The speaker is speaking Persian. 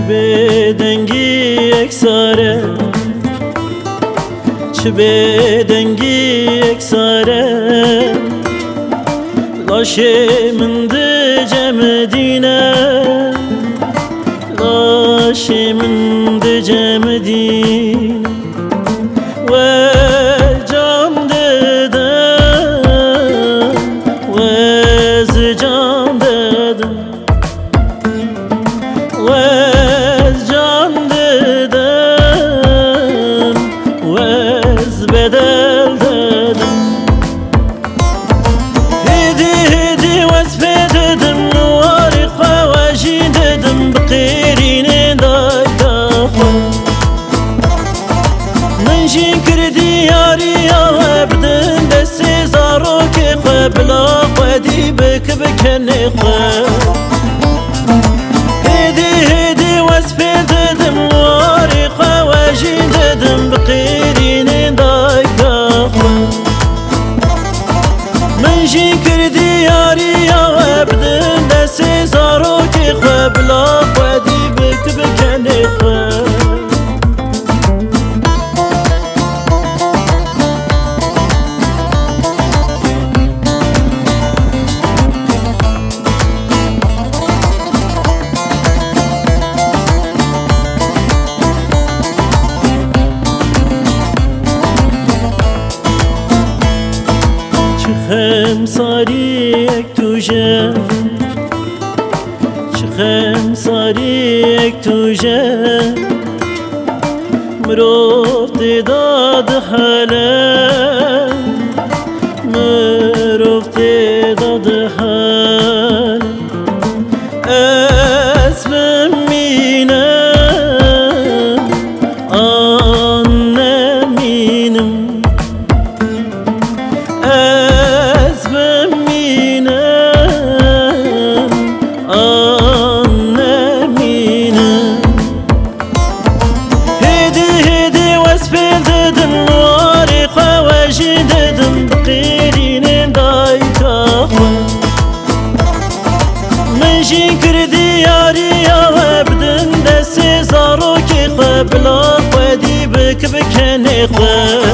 بدنگی اکساره چه بدنگی اکساره لاشه من ده جمدینه لاشه من ده جمدینه و جان دادم و از جان دادم و بدل دادم هدي واسفه دادم نواري خواجي دادم بقيرين دايداخو من جي كردي ياري يا بدن دسي زاروكي خبلا خدي بك بكني خو هدي واسفه دادم نواري خواجي دادم بقيرين من جي كردي ياري يا بدن دسي زاروكي خبلا خدي بك بكني خو خمساریک توجه چه خمساریک توجه مروفت داد حاله مروفت داد حاله اسمم مینم آنم مینم دادم بقيرين دايتاخو من جي كردي ياري يا بدن دسي زاروكي خبلا خدي بك بكني خو